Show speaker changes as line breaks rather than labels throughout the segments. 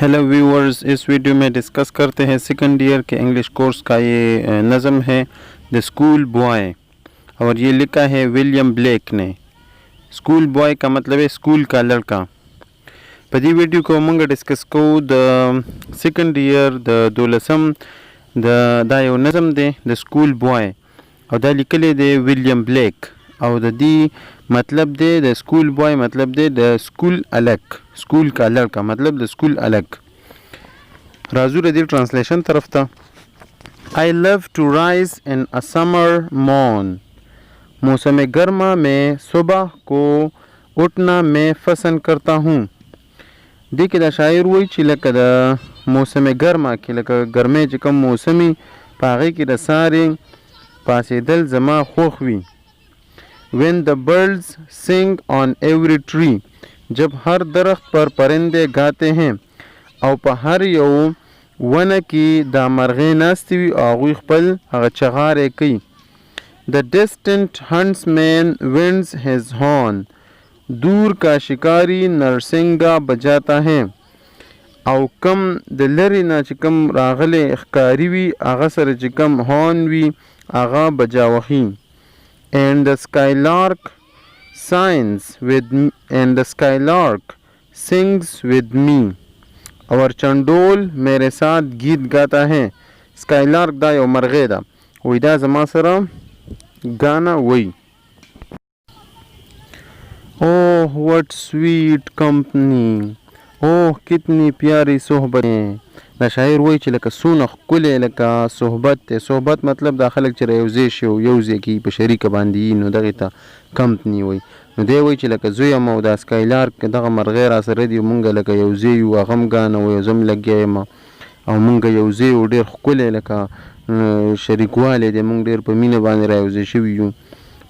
Hello viewers, इस वीडियो में डिस्कस करते हैं सेकंड ईयर के इंग्लिश कोर्स का ये नज़म है द स्कूल बॉय और ये लिखा है विलियम ब्लेक ने। स्कूल बॉय का मतलब है स्कूल का लड़का। पदी वीडियो को मंग डिस्कस को द सेकंड ईयर द दोलसम द यो नज़म दे द स्कूल बॉय और दा लिखले दे विलियम ब्लेक और द दी मतलब दे द स्कूल बॉय मतलब दे द स्कूल अलग, स्कूल का लड़का मतलब द स्कूल अलग। राजू रदी ट्रांसलेशन तरफ था। I love to rise in a summer morn, मौसम गर्मा में सुबह को उठना मैं पसंद करता हूँ। देखिए दा शायर वही चिलक द मौसम गर्मा की लक गर्मे चिकम मौसमी पागे की रसारे पासे दल जमा खोखवी। When the birds sing on every tree, जब हर दरख्त पर परिंदे गाते हैं और पर हर यौ वन की दा मरगे नास्ती वी आगुई खपल अगर चगारे कई। The distant huntsman winds his horn, दूर का शिकारी नरसिंगा बजाता है और कम द लरी ना चिकम रागले इख्कारी वी आगा सर चिकम हॉर्न वी आगा बजावही। And the skylark sings with me, और चंडोल मेरे साथ गीत गाता है। स्काईलार्क दा यो मरगे दा वही दा जमा सरा गाना वही। ओह व्हाट स्वीट कंपनी, ओह कितनी प्यारी सोहबतें। दा शायर वही چې لکه سونه ښکلی لکه صحبت دی. صحبت مطلب دا خلک چې یوځای شي او یوځای کي په شریکه باندې نو دغې ته کمپني وایي. نو دی وایي چې لکه زوی یم او دا سکایلارک دغه مرغۍ راسره دي، مونږ لکه یوځای یو، هغه هم ګانه وایي زه هم لګیا یم او مونږ یوځای یو، ډېر ښکلی لکه شریکوالی دی، مونږ ډېر په مینه باندې را یوځای شوي یو.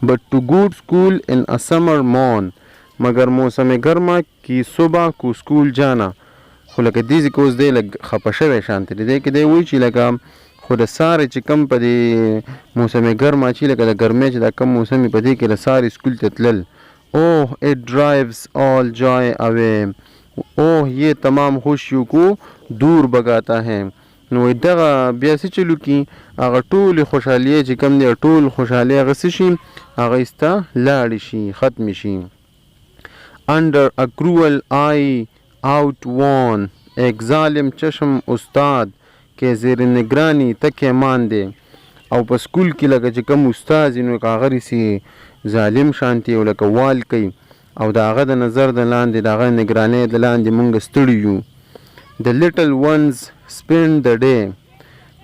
But to go to school in a summer morn, मगर मौसम गर्मा की सुबह को स्कूल जाना. خو لکه دیزی که اوس دی لږ خفه شوی شانتې دی که دی وایي چې لکه خو د سارې چې کم په دې موسم ګرما چې لکه د ګرمۍ چې دا کم موسم په دې کې د سارې سکول ته تلل. اوه it drives all joy away, اوه یہ تمام خوشیوں کو دور بگاتا ہے. نو دغه بیا څه چلو کی هغه ټولې خوشحالۍ چې کم دی ټول خوشحالۍ هغه څه شي هغه ایسته لاړې شي، ختمې شي. under a cruel eye outworn, एक ظالم चश्म उस्ताद के ज़ेर निगरानी तक मान दे. او په سکول کې لکه چې کوم استاد نو هغه ریسي ظالم شانتي او لکه وال کوي او د هغه د نظر د لاندې د هغه نگرانۍ د لاندې مونږ ستړي یو. The little ones spend the day,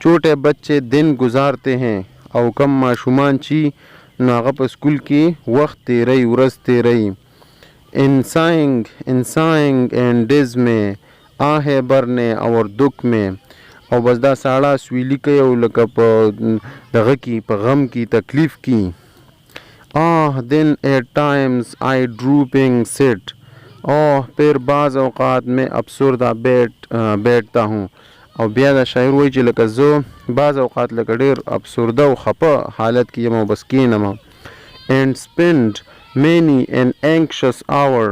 छोटे बच्चे दिन गुजारते हैं او कम माशुमान چې نو هغه په سکول کې وخت تیری ورځ تیری. in sighing and dismay, आहे برنے اور دکھ میں او بس دا ساړه سویلی کوي او لکه په دغه کې په غم کې تکلیف کې. then at times I drooping sit, پھر بعض اوقات میں افسردہ بیٹھتا ہوں. او بیا دا شاعر وایي چې لکه زه بعض اوقات لکه ډېر افسرده او خفه حالت کې یم او بس کښېنم. and spend many an anxious hour,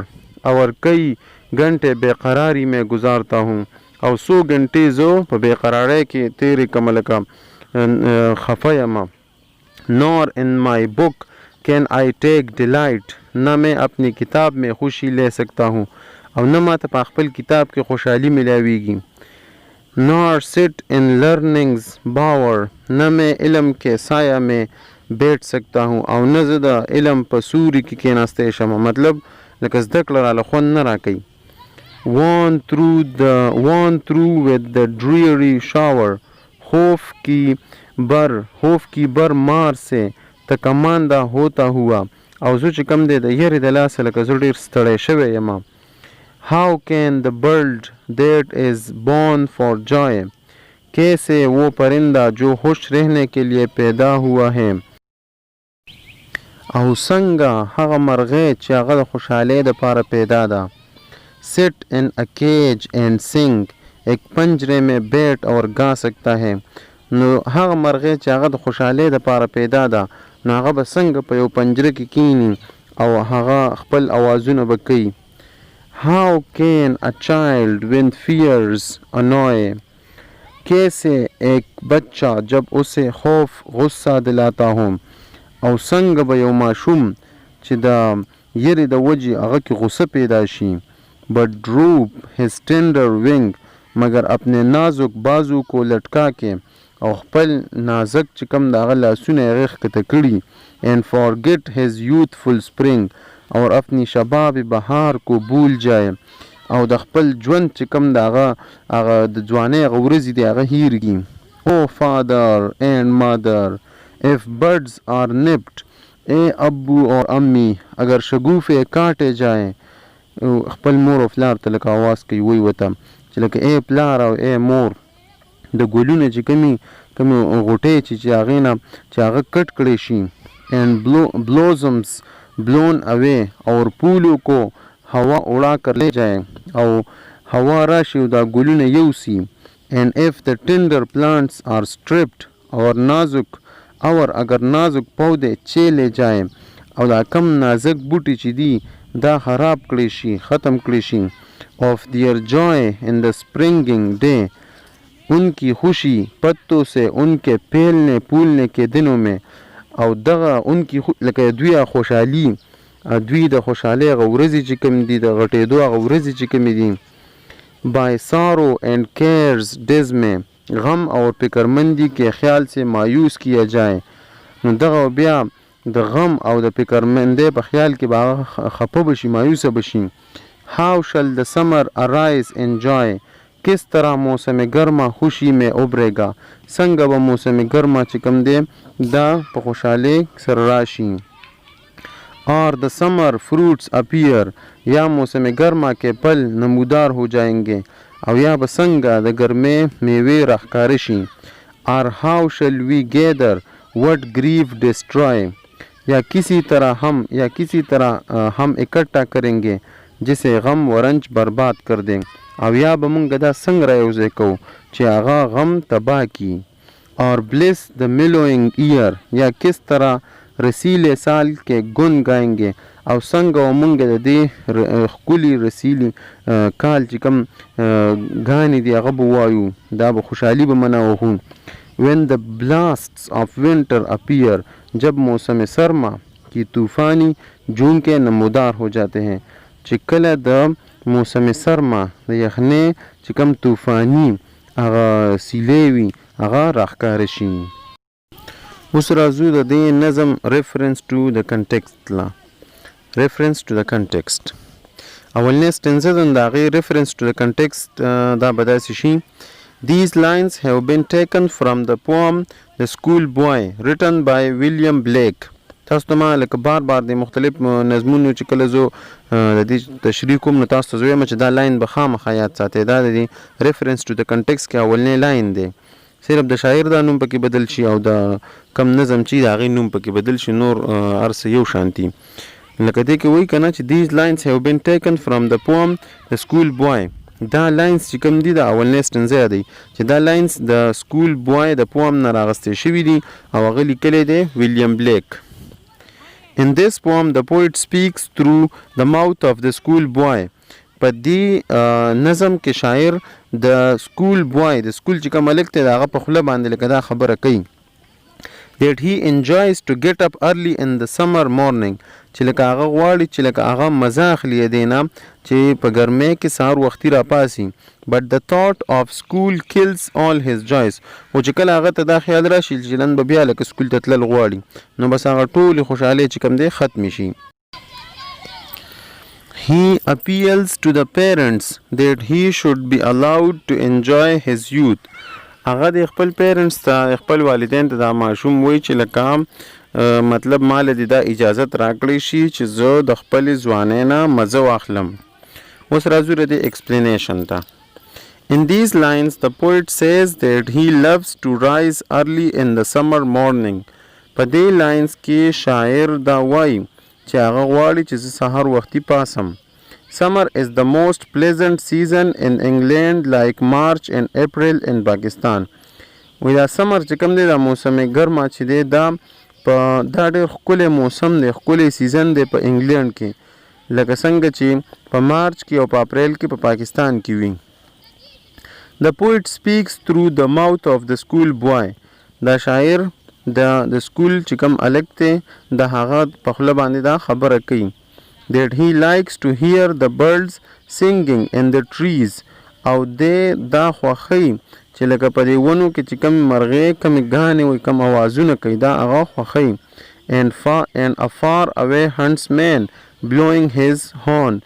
اور کئی घंटे बेकरारी में गुजारता हूँ او 100 घंटे زه په बेقراری کې تیرې کوم لکه خفه یم. nor in my book can I take delight, نه میں اپنی کتاب میں خوشی لے سکتا ہوں او نه ماته په خپل کتاب کې خوشحالي ملاویږي. nor sit in learning's bower, نه میں علم کے سایہ میں بیٹھ سکتا ہوں او نه زه د علم په سوري کې کېناستی شم، مطلب لکه زده کړه راله خوند نه راکوي. worn through with the dreary shower, خوف کی بر مار سے تکمانده ہوتا ہوا او زه چې کم دی د یرې د لاسه لکه زه ډېر ستړی شوی یم. how can the bird that is born for joy, کیسے وہ پرندہ جو خوش رہنے کے لیے پیدا ہوا ہے. او څنګه هغه مرغۍ چې هغه د خوشحالۍ دپاره پیدا ده. sit in a cage and sing, ایک پنجرے میں بیٹھ اور گا سکتا ہے. نو هغه مرغۍ چې هغه د خوشحالۍ دپاره پیدا ده نو هغه به څنګه په یو پنجره کې کینی او هغه خپل اوازونه به کوي. How can a child when fears annoy? कैसे एक बच्चा जब उसे खौफ गुस्सा दिलाता हो او څنګه به یو ماشوم چې د یری د وجې هغه کې غصه پیدا شي. but droop his tender wing مگر اپنے نازک بازو کو لٹکا کے او خپل نازک چې کوم د هغه لاسونه یې غیږ کته کړي and forget his youthful spring اور اپنی شباب بهار کو بھول جائے او د خپل ژوند چې کوم د هغه د ځوانۍ هغه ورځې دي هغه هیرږي. oh father and mother if birds are nipped اے ابو اور امی اگر شگوفے کاٹے جائیں خپل مور او پلار ته لکه آواز کوي وی وته چې لکه اے پلار او اے مور د ګلونه چې کمی غوټې چې هغې نه چې هغه کټ کړی شي and blossoms blown away اور پھولوں کو ہوا اڑا کر لے جائے او ہوا راشي دا ګلونه یوسي and if the tender plants are stripped اور نازک اور اگر نازک پودے چیلے جائیں او دا کم نازک بوټي چې دي دا خراب کړی شي ختم کړی شي of their joy in the springing day ان کی خوشی پتوں سے ان کے پھیلنے پھولنے کے دنوں میں او دغه ان کی لکه دوی خوشحالي دوی د خوشحالۍ هغه ورځې چې کوم دي د غټېدو هغه ورځې چې کومې دي by sorrow and cares days میں غم اور فکرمندی کے خیال سے مایوس کیا جائے نو دغه بیا د غم او د فکرمندۍ په خیال کې به خفه بشي مایوسه بشي. how shall the summer arise in joy کس طرح موسم گرما خوشی میں ابھرے گا څنګه به موسم گرما چې کوم دی دا په خوشحالۍ سره راشي. اور the summer fruits appear یا موسم گرما کے پل نمودار ہو جائیں گے او یا به څنګه د ګرمۍ میوې راښکاره شي. or how shall we gather what grief destroy یا کسی طرح ہم اکٹھا کریں گے جسے غم و رنج برباد کر دیں او یا به مونږ دا څنګه رایوځای کوو چې هغه غم تباه کی. اور bliss the mellowing ear یا کس طرح رسیلے سال کے گن گائیں گے او څنګه و مونږ د دې ښکلي رسیلي کال چې کوم ګانې دي هغه به ووایو دا به خوشحالي به منه وهو. when the blasts of winter appear جب موسم سرما کی طوفانی جون کے نمودار ہو جاتے ہیں چې کله د موسم سرما د یخنۍ چې کوم طوفاني هغه سیلې وي هغه راښکاره شي. اوس راځو د دې نظم reference to the context لا reference to the context اولنی ستنزه د هغې reference to the context دا به داسې شي. These lines have been taken from the poem The Schoolboy written by William Blake. تاسو ته ما لکه بار د مختلف نظمونو چې کله زه د دې تشریح کوم نو تاسو ته زه وایم چې دا لاین به خامخا یاد ساتئ دا د reference to the context کې اولنی لاین دی صرف د شاعر دا نوم پکې بدل شي او د کم نظم چې د هغې نوم پکې بدل شي نور هر څه یو شانتي لکه دې کې وایي که نه چې these lines have been taken from the poem The Schoolboy دا لاینز چې کوم دي د اولنی ستنځی دی چې دا لاینز د سکول بوای د پوم نه راغستې شوي دي او هغه لیکلی دی ویلیام بلیک. In this poem the poet speaks through the mouth of the school boy. په دې نظم کې شاعر د سکول بوای د سکول چې کوم هلک دی د هغه په خوله باندې لکه دا خبره کوي that he enjoys to get up early in the summer morning چې لکه هغه غواړي چې لکه هغه مزه اخلي دی نه چې په ګرمۍ کې سهار وختي راپاسي. but the thought of school kills all his joys او چې کله هغه ته دا خیال راشي چې نن به بیا لکه سکول ته تلل غواړي نو بس هغه ټولې خوشحالۍ چې کوم دی ختمې شي. he appeals to the parents that he should be allowed to enjoy his youth هغه د خپل پیرنټس ته خپل والدین ته دا ماشوم وایي چې لکه مطلب مال دې دا اجازت راکړی شي چې زه د خپلې ځوانۍ نه مزه واخلم. اوس راځو د دې ایکسپلینیشن ته. In these lines the poet says that he loves to rise early in the summer morning. په دې لاینز کې شاعر دا وایي چې هغه غواړي چې زه سهار وختي پاسم. Summer is the most pleasant season in England like March and April in Pakistan. وی دا سمر چې کوم دی دا موسم ګرما چې دی دا ډېر ښکلی موسم دی ښکلی سیزن دی په انګلینډ کې لکه څنګه چې په مارچ کې او په اپریل کې په پاکستان کې وي. The poet speaks through the mouth of the school boy. دا شاعر د سکول چې کوم الګ ته د هغه په خوله باندې دا خبره کوي. That he likes to hear the birds singing in the trees. او دا خوښوي چې لکه په دې ونو کې چې کوم مرغۍ کومې ګانې وي کوم اوازونه کوي دا هغه خوښوي. And a far away huntsman blowing his horn.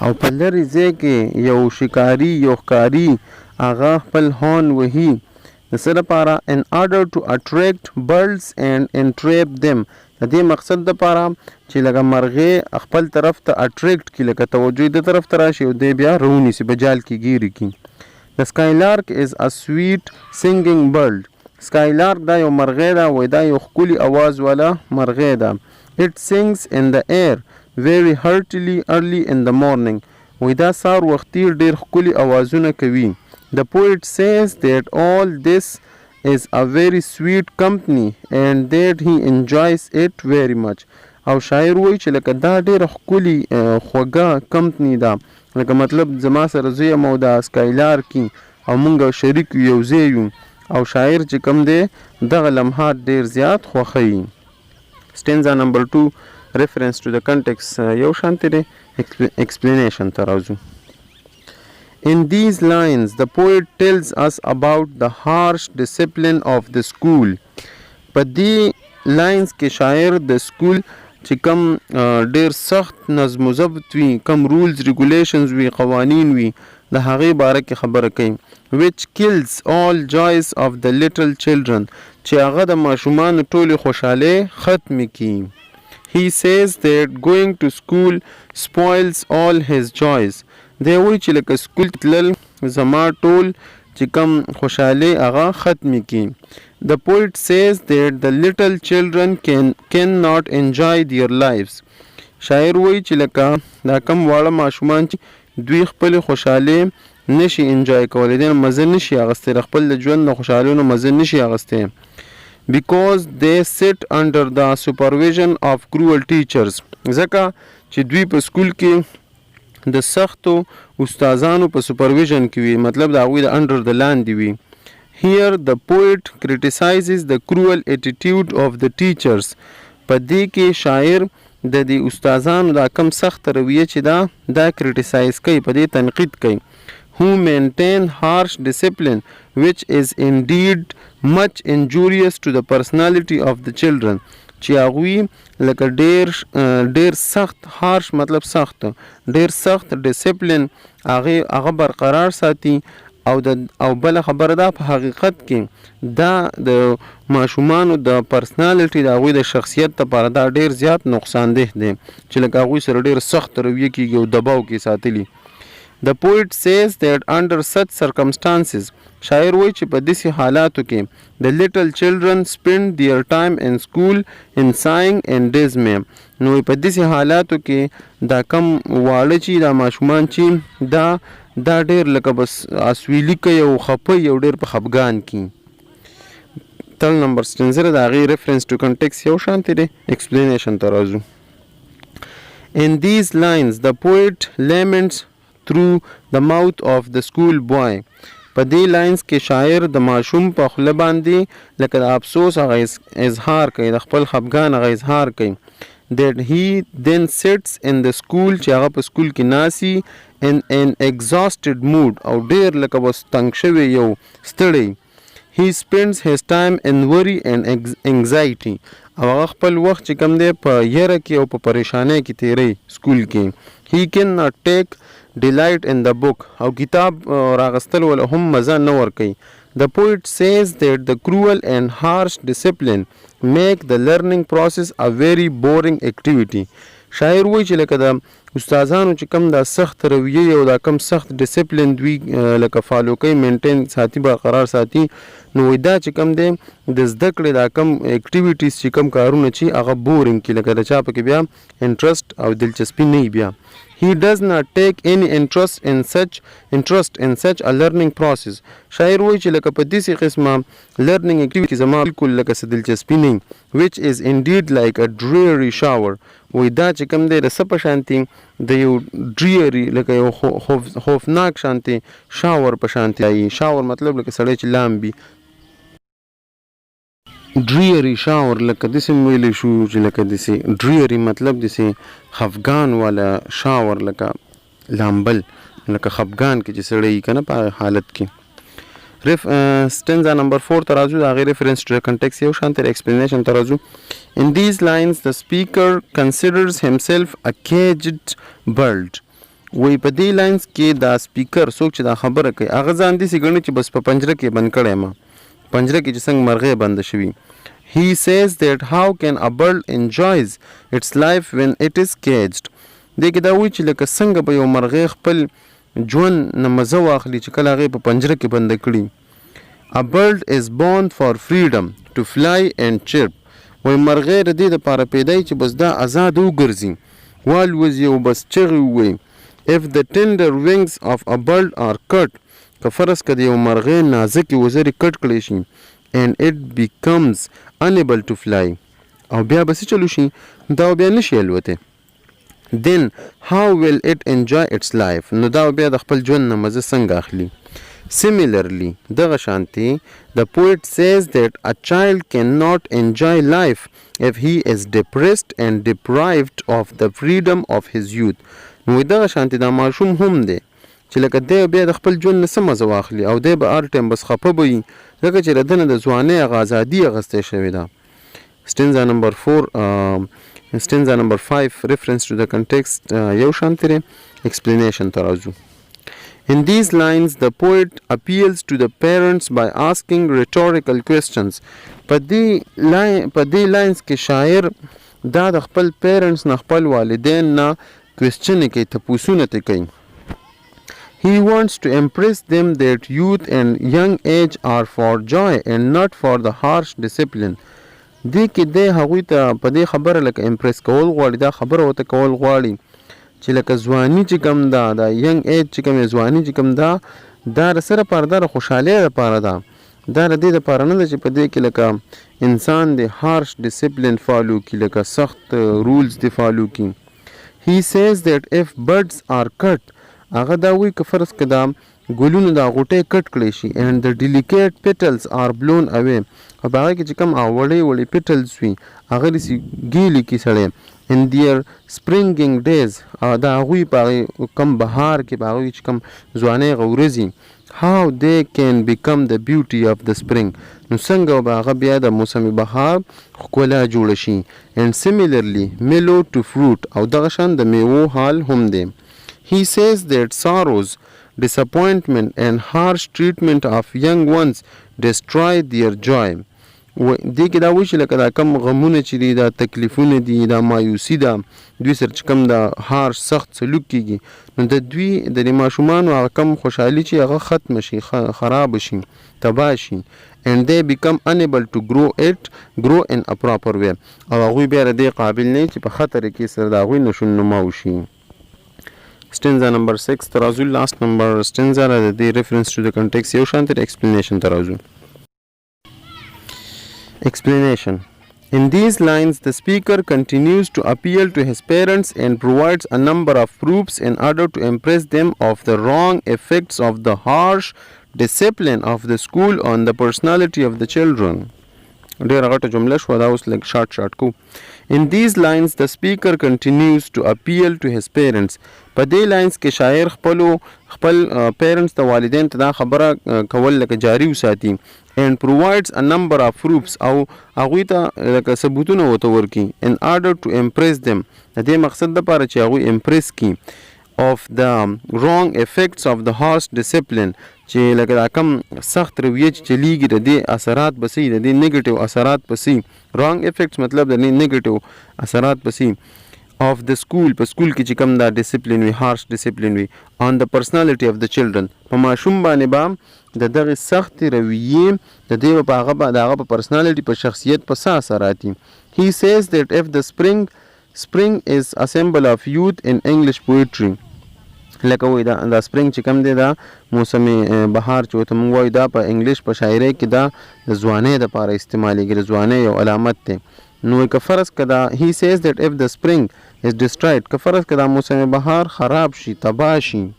او په لرې ځای کې یو شکاري یو ښکاري هغه خپل هون وهي د څه لپاره in order to attract birds and entrap them. د دې مقصد دپاره چې لکه مرغۍ خپل طرف ته اټریکټ کړي لکه توجه د طرف ته راشي او دی بیا رونیسي په جال کې ګیرې کړي. The skylark is a sweet singing bird. skylark دا یو مرغۍ ده وایي دا یو ښکلي اواز والا مرغۍ ده. It sings in the air very heartily early in the morning. وی دا سار وختي ډیر ښکلي اوازونه کوي. The poet says that all this is a very sweet company and that he enjoys it very much. او شاعر وایي چې لکه دا ډیره ښکلي خوږه کمپني ده لکه مطلب زما سره زه یم او دا سکایلارکي او موږ شریک یو ځای یو او شاعر چې کوم دی دغه لمحات ډیر زیات خوښوي. Stanza number 2 reference to the context یو شانتی دی explanation ته راځو. In these lines the poet tells us about the harsh discipline of the school. په دې لاینز کې شاعر د سکول چې کوم ډیر سخت نظم و ضبط وي کوم رولز ریګولیشنز وي قوانین وي د هغې باره کې خبره کوي. which kills all joys of the little children چې هغه د ماشومانو ټولې خوشحالۍ ختمې کړي. He says that going to school spoils all his joys. دی وایي چې لکه سکول تلل زما ټول چې کوم خوشحالۍ هغه ختمې کړي. The poet says that the little children cannot enjoy their lives. شاعر وایي چې لکه دا کم واړه ماشومان چې دوی خپلې خوشحالۍ نشي انجوای کولی دی مزه نشي اخیستی د خپل د ژوند د خوشحالیو مزه نشي اخیستی. Because they sit under the supervision of cruel teachers. ځکه چې دوی په سکول کې د سختو استادانو په سپرویژن کې وي مطلب د هغوی د انډر د لاندې وي. Here the poet criticizes the cruel attitude of the teachers. په دې کې شاعر د دې استادانو دا کم سخت رویه چې دا کریټیسایز کوي په دې تنقید کوي. Who maintain harsh discipline which is indeed much injurious to the personality of the children. چې هغوی لکه ډیر سخت هارش مطلب سخت ډیر سخت ډیسپلین هغه برقرار ساتي او بل خبره ده په حقیقت کې دا د ماشومانو د پرسنالټي د هغوی د شخصیت لپاره دا ډیر زیات نقصان ده چې لکه هغوی سره ډیر سخت رویه کېږي او دباو کې ساتلي. The poet says that under such circumstances شاعر وایي چې په داسې حالاتو کې the little children spend their time in school in sighing and dismay. نو په داسې حالاتو کې دا کم واړه چې دا ماشومان چې دا ډیر لکه بس اسویلي کوي او خپه او ډیر په خفګان کې. تل نمبر 16 د هغې reference to context یو شانتی دی explanation ته راځو. In these lines the poet laments through the mouth of the school boy. په دې لاینز کې شاعر د ماشوم په خوله باندې لکه د افسوس هغه اظهار کوي د خپل خفګان هغه اظهار کوي. That he then sits in the school چې هغه په سکول کې ناسي in an exhausted mood او ډیر لکه بس تنګ شوی یو ستړی. He spends his time in worry and anxiety. او هغه خپل وخت چې کوم دی په یره کې او په پریشانۍ کې تیری سکول کې. He cannot take delight in the book او کتاب راغستل ولا هم مزه نه ورکوي. The poet says that the cruel and harsh discipline make the learning process a very boring activity. شاعر وایي چې لکه د استادانو چې کم دا سخت رویه او دا کم سخت ډیسپلین دوی لکه فالو کوي مینټین ساتي برقرار ساتي نو دا چې کم دی د زده کړې دا کم اکټیویټیز چې کم کارونه چې هغه بورینګ کې لکه د چا پکې بیا انټرسټ او دلچسپي نه بیا. He does not take any interest in such a learning process. شاعر وایي چې لکه په داسې قسمه learning activity زما بالکل لکه څه دلچسپي نه which is indeed like a dreary shower وای دا چې کوم دی د څه په شانتي د یو ډریري لکه یو خوفناک شانتي شاور په شانتي وي. شاور مطلب لکه سړی چې لامبي، ډریري شاور لکه داسې ویلی شو چې لکه داسې ډریري مطلب داسې خفګان والا شاور لکه لامبل لکه خفګان کې چې سړی که نه په حالت کې. stanza number 4 ترازو د هغې reference to the context یو شان تر explanation ترازو. In these lines the speaker considers himself a caged bird. وی په دې لاینز کې دا سپیکر څوک چې دا خبره کوي هغه ځان داسې ګڼي چې بس په پنجره کې بند کړی یم، پنجره کې چې څنګه مرغۍ بنده شوي. He says that how can a bird enjoys its life when it is caged. دې کې دا وایي چې لکه څنګه به یو مرغۍ خپل ژوند نه مزه واخلي چې کله هغې په پنجره کې بنده کړي. A bird is born for freedom to fly and chirp. وایي مرغۍ د دې دپاره پیدا چې بس دا آزاد وګرځي، والوځي او بس چغې ووایي. If the tender wings of a bird are cut, که فرض که د یو مرغۍ نازکې وزرې کټ کړی شي and it becomes unable to fly، او بیا به څه چلو شي، دا بیا نشي الوتی. Then how will it enjoy its life؟ نو دا بیا د خپل ژوند نه مزه څنګه اخلي. Similarly دغه شانتي the poet says that a child cannot enjoy life if he is depressed and deprived of the freedom of his youth. نو دغه شانتي دا ماشوم هم دی چې لکه دی بیا د خپل ژوند نه څه مزه واخلي او دی به هر ټایم بس خفه به وي ځکه چې د ده نه د ځوانۍ هغه ازادي اخیستی شوې ده. stanza number 4 stanza number 5 reference to the context یو شانتي دی explanation ترازو. In these lines the poet appeals to the parents by asking rhetorical questions. په دې لاینز کې شاعر دا د خپل پیرنټس نه خپل والدین نه کوېسچنې کوي، تپوسونه ترې کوي. He wants to impress them that youth and young age are for joy and not for the harsh discipline. دې کې دی هغوی ته په دې خبره لکه امپریس کول غواړي، دا خبره ورته کول غواړي چې لکه ځواني چې کوم ده، دا ینګ ایج چې کوم ځواني چې کوم ده، دا د څه لپاره ده؟ د خوشحالۍ لپاره ده، دا د دې لپاره نه ده چې په دې کې لکه انسان د هارش ډسپلین فالو کړي، لکه سخت رولز دی فالو کړي. He says that if birds are cut، هغه دا وایي که فرض که دا ګلونه دا غوټۍ کټ کړی شي and the delicate petals are blown away، او په هغه کې چې کوم وړې وړې petals وي هغه داسې ګیلې کړي سړی in their springing days، دا هغوی په هغې کم بهار کې په هغوی چې کوم ځوانۍ هغه ورځي how they can become the beauty of the spring، نو څنګه به هغه بیا د موسم بهار ښکلا جوړه شي. and similarly mellow to fruit، او دغه شان د میوو حال هم دی. He says that sorrows، disappointment and harsh treatment of young ones destroy their joy. دې کې دا وایي چې لکه دا کم غمونه چې دي، دا تکلیفونه دي، دا مایوسي ده، دوی سره چې کوم دا هارش سخت سلوک کېږي نو د دوی د دې ماشومانو هغه کم خوشحالي چې هغه ختمه شي، خراب شي، تباه شي. and they become unable to grow in a proper way، او هغوی بیا د دې قابل نه چې په ښه طریقې سره د هغوی نشونما وشي. stanza number 6 ترازو last number stanza د دې reference to the context یو شان تر explanation ترازو. Explanation. In these lines the speaker continues to appeal to his parents and provides a number of proofs in order to impress them of the wrong effects of the harsh discipline of the school on the personality of the children. ډېره غټه جمله شوه، دا اوس لږ شارټ کو. In these lines the speaker continues to appeal to his parents. په دې لاینز کې شاعر خپل پیرنټس ته، والدین ته دا خبره کول لکه جاري وساتي. and provides a number of proofs، او هغوی ته لکه ثبوتونه ورته ورکړي in order to impress them، د دې مقصد دپاره چې هغوی امپریس کړي of the wrong effects of the harsh discipline، چې لکه دا کم سخت رویه چې چلیږي د دې اثرات بسي، د دې نیگیټیو اثرات بسي. wrong effects مطلب د نیگیټیو اثرات بسي of the school، په سکول کې چې کوم دا ډسپلین وي، هارش ډسپلین وي on the personality of the children، په ماشوم باندې به د دغه سخت رویې د دې په هغه په پرسنالټي، په شخصیت په څه اثرات دي. He says that if the spring is a symbol of youth in English poetry، لکه وایي دا سپرینګ چې کوم دی دا موسم بهار چې ورته موږ وایو دا په انګلیش په شاعرۍ کې دا د ځوانۍ دپاره استعمالیږي، د ځوانۍ یو علامت دی. نو که فرض کدا he says that if the spring is destroyed که فرض کدا موسم بهار خراب شي تباه شي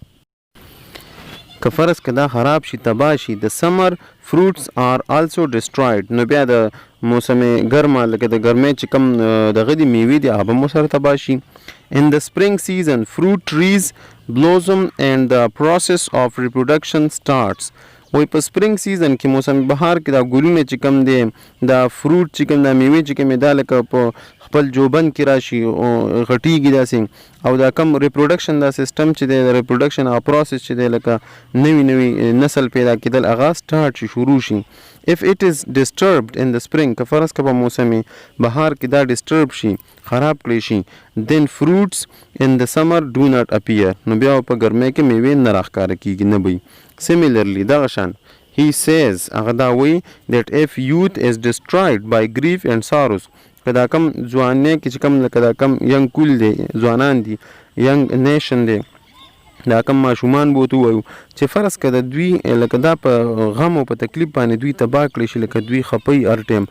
که فرض کدا خراب شي تباه شي the summer fruits are also destroyed نو بیا د موسم ګرمه لکه د ګرمۍ چې کوم دغه دي میوې دي هغه به مو سره تباه شي in the spring season fruit trees blossom and the process of reproduction starts وای په سپرینګ سیزن کې موسم بهار کې دا ګلونه چې کوم دي دا فروټ چې کوم دا میوې چې کوم دا لکه په خپل جوبن کې راشي او غټیږي داسې او دا کم ریپروډکشن دا سیستم چې دی د ریپروډکشن او پروسس چې دی لکه نوی نسل پیدا کېدل هغه سٹارټ شي شروع شي if it is disturbed in the spring که فرض که په موسم بهار کې دا ډسټرب شي خراب کړی شي then fruits in the summer do not appear نو بیا په ګرمۍ کې میوې نه راښکاره کېږي نه وي similarly دغه شان he says هغه دا وایي that if youth is destroyed by grief and sorrows که دا کم ځوانۍ کې چې کم لکه دا کم ینګ کول دی ځوانان دي ینګ نیشن دی دا کم ماشومان به ورته ووایو چې فرض که د دوی لکه دا په غم او په تکلیف باندې دوی تباه کړی شي لکه دوی خپوي هر ټایم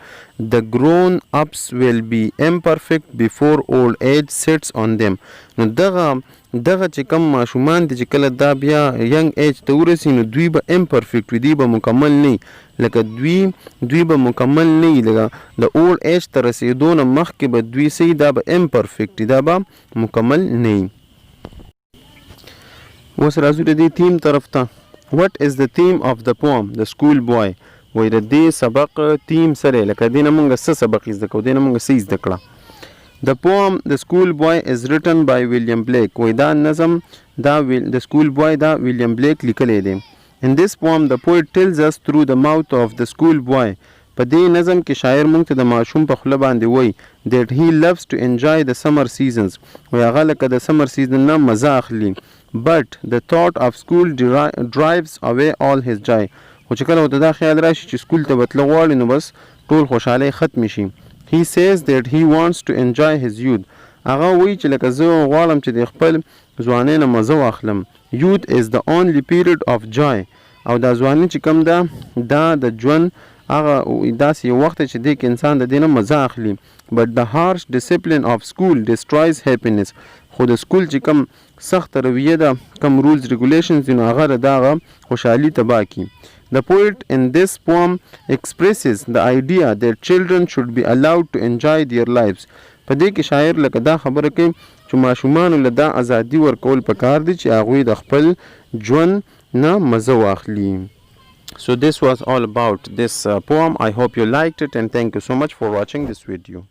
the grown ups will be imperfect before old age sets on them نو دغه چې کم ماشومان دي چې کله دا بیا ینګ ایج ته ورسي نو دوی به امپرفیکټ وي دوی به مکمل نه لکه دوی به مکمل نه لکه د اولډ ایج ته رسېدو نه مخکې به دوی سي دا به امپرفیکټ دا به مکمل نه اوس راځو د دې تیم طرف ته what is the theme of the poem the school boy وایي د دې سبق تیم سره لکه دې نه مونږ څه سبق زده کوو دې نه مونږ څه زده کړه The poem The Schoolboy is written by William Blake وایي دا نظم the schoolboy دا William Blake لیکلی دی In this poem the poet tells us through the mouth of the schoolboy په دې نظم کې شاعر موږ ته د ماشوم په خوله باندې وایي that he loves to enjoy the summer seasons وایي هغه لکه د سمر سیزن نه مزه اخلي but the thought of school drives away all his joy خو چې کله ورته دا خیال راشي چې سکول ته به تله غواړي نو بس ټول خوشحالۍ ختم شي He says that he wants to enjoy his youth هغه وایي چې لکه زه غواړم چې د خپل ځوانۍ نه مزه واخلم youth is the only period of joy او دا ځواني چې کوم ده دا د ژوند هغه داسې یو وخت چې دی کې انسان د دې نه مزه اخلي but the harsh discipline of school destroys happiness خو د سکول چې کوم سخت رویه ده کوم رولز ریګولیشنز دي نو هغه د هغه خوشحالي تباه کړي The poet in this poem expresses the idea that children should be allowed to enjoy their lives. په دې کې شاعر لکه دا خبره کوي چې ماشومانو له دا ازادي ورکول پکار دي چې هغوی د خپل ژوند نه مزه واخلي. So this was all about this poem. I hope you liked it and thank you so much for watching this video.